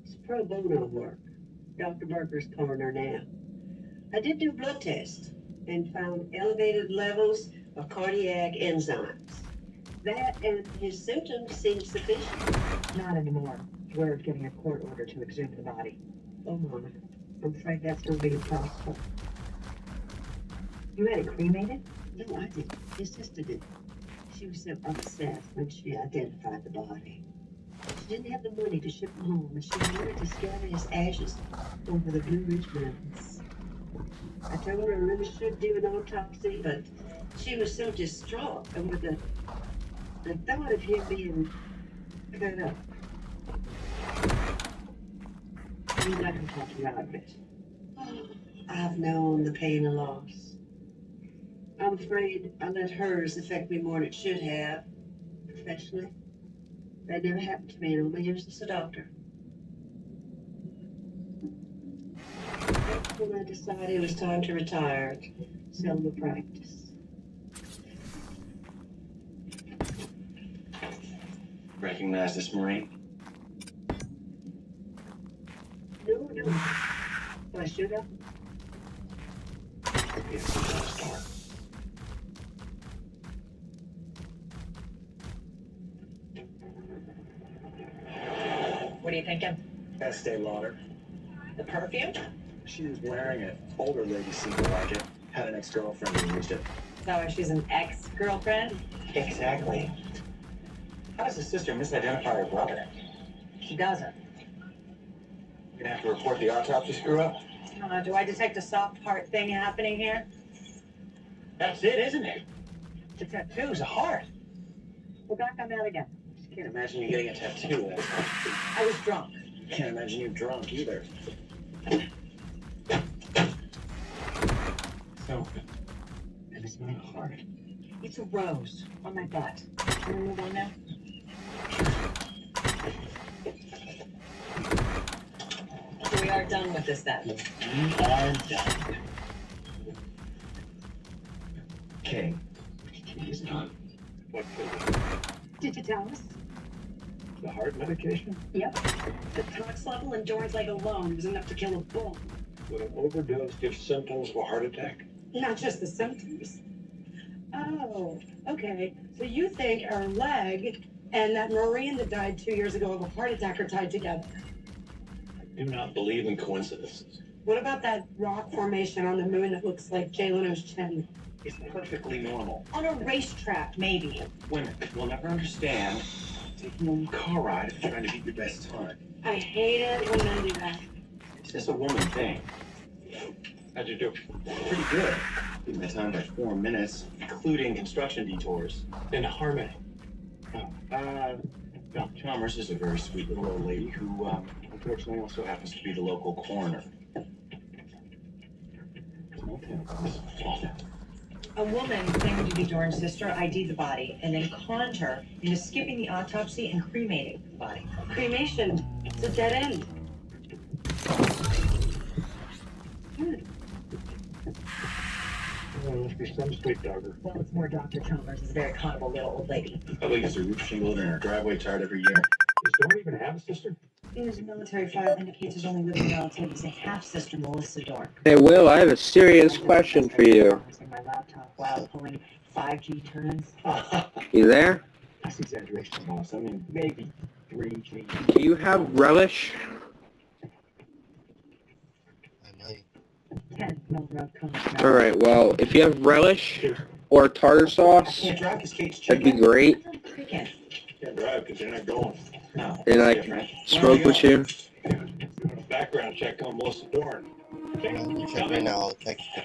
[SPEAKER 1] It's pro bono work. Dr. Berger's coroner now. I did do a blood test and found elevated levels of cardiac enzymes. That and his symptoms seemed sufficient.
[SPEAKER 8] Not anymore. We're getting a court order to exhume the body.
[SPEAKER 1] Oh, Mama, I'm afraid that's going to be impossible.
[SPEAKER 8] You had it cremated?
[SPEAKER 1] No, I didn't. His sister did. She was so upset when she identified the body. She didn't have the money to ship him home, and she wanted to scatter his ashes over the Blue Ridge Mountains. I told her I really should do an autopsy, but she was so distraught over the thought of him being cut up. You'd like to talk about it. I've known the pain and loss. I'm afraid I let hers affect me more than it should have, professionally. That never happened to me in all my years as a doctor. That's when I decided it was time to retire, sell the practice.
[SPEAKER 7] Recognize this Marine?
[SPEAKER 1] No. Why should I?
[SPEAKER 7] It's a store.
[SPEAKER 8] What are you thinking?
[SPEAKER 10] Estee Lauder.
[SPEAKER 8] The perfume?
[SPEAKER 10] She was wearing it. Older lady seemed to like it. Had an ex-girlfriend who used it.
[SPEAKER 8] So she's an ex-girlfriend?
[SPEAKER 7] Exactly. How does his sister misidentify her brother?
[SPEAKER 8] She doesn't.
[SPEAKER 7] You're gonna have to report the autopsy screw-up?
[SPEAKER 8] Do I detect a soft heart thing happening here?
[SPEAKER 7] That's it, isn't it? The tattoo's a heart.
[SPEAKER 8] We're back on that again.
[SPEAKER 7] Can't imagine you getting a tattoo.
[SPEAKER 8] I was drunk.
[SPEAKER 10] Can't imagine you drunk either.
[SPEAKER 7] So, and it's not a heart.
[SPEAKER 8] It's a rose on my butt. Can we move on now? are done with this then.
[SPEAKER 7] We are done. King. He's done.
[SPEAKER 2] What killed him?
[SPEAKER 3] Did you tell us?
[SPEAKER 2] The heart medication?
[SPEAKER 3] Yep.
[SPEAKER 8] The tox level in Doran's leg alone was enough to kill a bull.
[SPEAKER 2] Would an overdose give symptoms of a heart attack?
[SPEAKER 8] Not just the symptoms. Oh, okay. So you think our leg and that Marine that died 2 years ago of a heart attack are tied together?
[SPEAKER 2] I do not believe in coincidences.
[SPEAKER 8] What about that rock formation on the moon that looks like Jay Leno's chin?
[SPEAKER 7] It's perfectly normal.
[SPEAKER 8] On a racetrack, maybe.
[SPEAKER 7] Women will never understand taking a car ride if you're trying to beat your best time.
[SPEAKER 8] I hate it when men do that.
[SPEAKER 7] It's just a woman thing.
[SPEAKER 2] How'd you do?
[SPEAKER 7] Pretty good. Beat my time by 4 minutes, including construction detours.
[SPEAKER 2] In harmony.
[SPEAKER 7] Doc Chalmers is a very sweet little old lady who, unfortunately, also happens to be the local coroner. Small town. Small town.
[SPEAKER 8] A woman claiming to be Doran's sister ID'd the body and then conned her into skipping the autopsy and cremating the body. Cremation. It's a dead end.
[SPEAKER 2] There must be some street dogger.
[SPEAKER 8] Well, it's more Dr. Chalmers. Is a very connable little old lady.
[SPEAKER 7] Probably gets her roof shingled and her driveway tarred every year.
[SPEAKER 2] Does Doran even have a sister?
[SPEAKER 8] His military file indicates his only living relative is a half-sister, Melissa Doran.
[SPEAKER 12] Hey, Will, I have a serious question for you.
[SPEAKER 8] Using my laptop while pulling 5G turns.
[SPEAKER 12] You there?
[SPEAKER 7] That's exaggeration, boss. I mean, maybe 3G.
[SPEAKER 12] Do you have relish?
[SPEAKER 8] 10 milligram comes
[SPEAKER 12] Alright, well, if you have relish or tartar sauce,
[SPEAKER 7] Can't drive because Kate's
[SPEAKER 12] that'd be
[SPEAKER 7] chicken.
[SPEAKER 12] great.
[SPEAKER 8] Chicken.
[SPEAKER 2] Can't drive because you're not going.
[SPEAKER 7] No.
[SPEAKER 12] And I
[SPEAKER 7] Different.
[SPEAKER 12] smoke with you.
[SPEAKER 2] Doing a background check on Melissa Doran.
[SPEAKER 10] Check right now. I'll text you.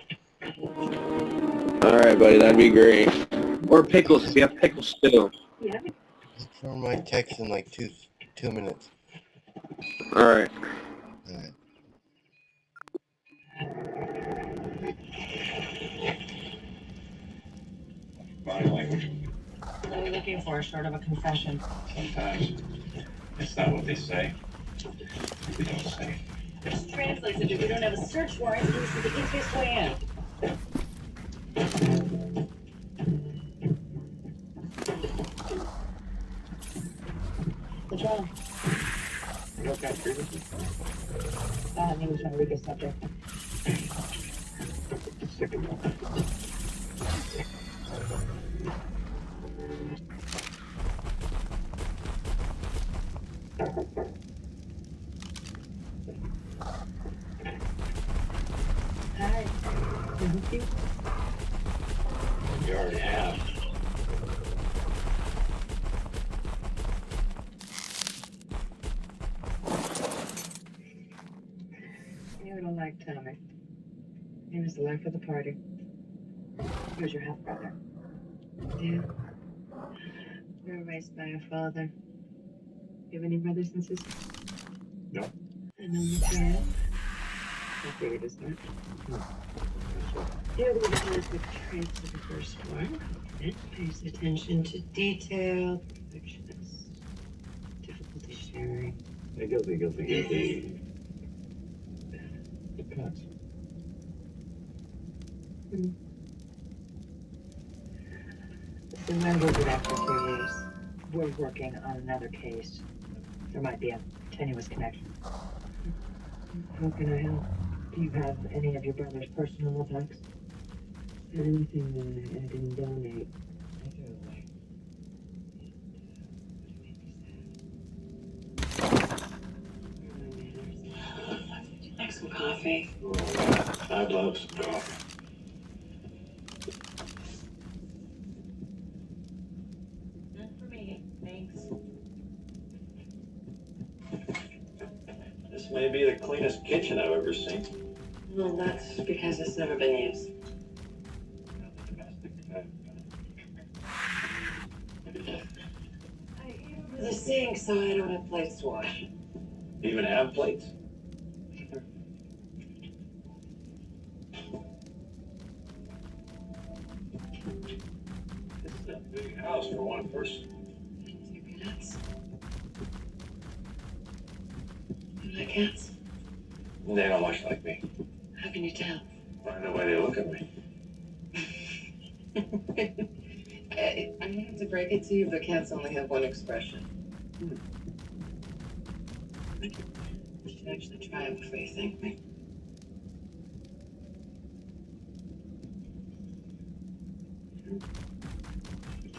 [SPEAKER 12] Alright, buddy, that'd be great. Or pickles, if you have pickles too.
[SPEAKER 3] Yeah.
[SPEAKER 10] Look for my text in like two minutes.
[SPEAKER 12] Alright.
[SPEAKER 10] Alright.
[SPEAKER 7] Body language.
[SPEAKER 8] What are we looking for, short of a confession?
[SPEAKER 7] Sometimes it's not what they say. They don't say.
[SPEAKER 8] This translates into we don't have a search warrant, so this is the easiest way in. What's wrong?
[SPEAKER 2] You okay, previously?
[SPEAKER 8] He was my weakest subject.
[SPEAKER 2] Sick of that.
[SPEAKER 8] Hi. Thank you.
[SPEAKER 2] You already have.
[SPEAKER 8] You don't like Tommy. He was the life of the party. He was your half brother. Yeah. You were raised by your father. You have any brothers and sisters?
[SPEAKER 2] No.
[SPEAKER 8] And only child? I figured as much. You're the one who has the traits of the first one. It pays attention to detail, perfectionist, difficulty sharing.
[SPEAKER 2] Guilty.
[SPEAKER 7] Depends.
[SPEAKER 8] So I'm over that for 3 years. We're working on another case. There might be a tenuous connection. How can I help? Do you have any of your brother's personal effects? Anything that I didn't donate? I threw away. Like some coffee?
[SPEAKER 2] I'd love some coffee.
[SPEAKER 8] Not for me, thanks.
[SPEAKER 2] This may be the cleanest kitchen I've ever seen.
[SPEAKER 8] Well, that's because it's never been used. There's a sink, so I don't have plates to wash.
[SPEAKER 2] Even have plates? This is a big house for one person.
[SPEAKER 8] You're nuts. You like cats?
[SPEAKER 7] They don't much like me.
[SPEAKER 8] How can you tell?
[SPEAKER 7] By the way they look at me.
[SPEAKER 8] I'm gonna have to break it to you, but cats only have one expression. You should actually try it before you thank me.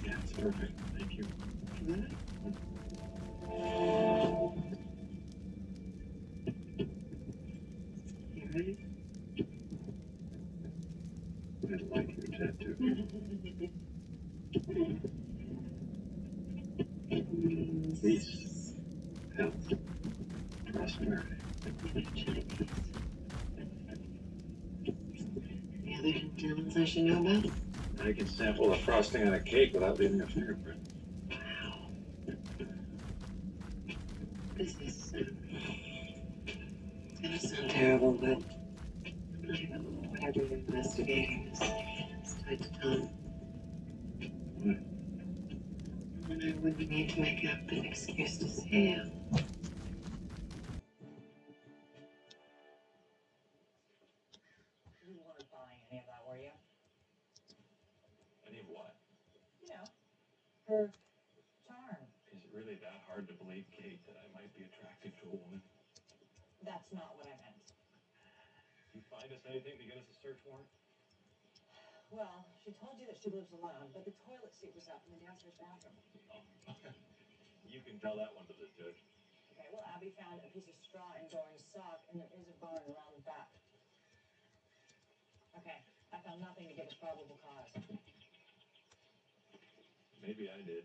[SPEAKER 7] Yeah, it's perfect. Thank you.
[SPEAKER 8] You ready?
[SPEAKER 7] I like your tattoo. Peace, health, prosperity.
[SPEAKER 8] Any other hidden talents I should know about?
[SPEAKER 7] I can sample the frosting on a cake without leaving a fingerprint.
[SPEAKER 8] Wow. This is gonna sound terrible, but whatever you're investigating is tied to Tom.
[SPEAKER 7] What?
[SPEAKER 8] And I wouldn't need to make up an excuse to say you.
[SPEAKER 13] You weren't buying any of that, were you?
[SPEAKER 7] Any of what?
[SPEAKER 13] You know, her charm.
[SPEAKER 7] Is it really that hard to believe, Kate, that I might be attracted to a woman?
[SPEAKER 13] That's not what I meant.
[SPEAKER 7] You find us anything to get us a search warrant?
[SPEAKER 13] Well, she told you that she lives alone, but the toilet seat was up in the downstairs bathroom.
[SPEAKER 7] Oh. You can tell that one to the judge.
[SPEAKER 13] Okay, well, Abby found a piece of straw in Dory's sock, and there is a bone around the back. Okay, I found nothing to give us probable cause.
[SPEAKER 7] Maybe I did.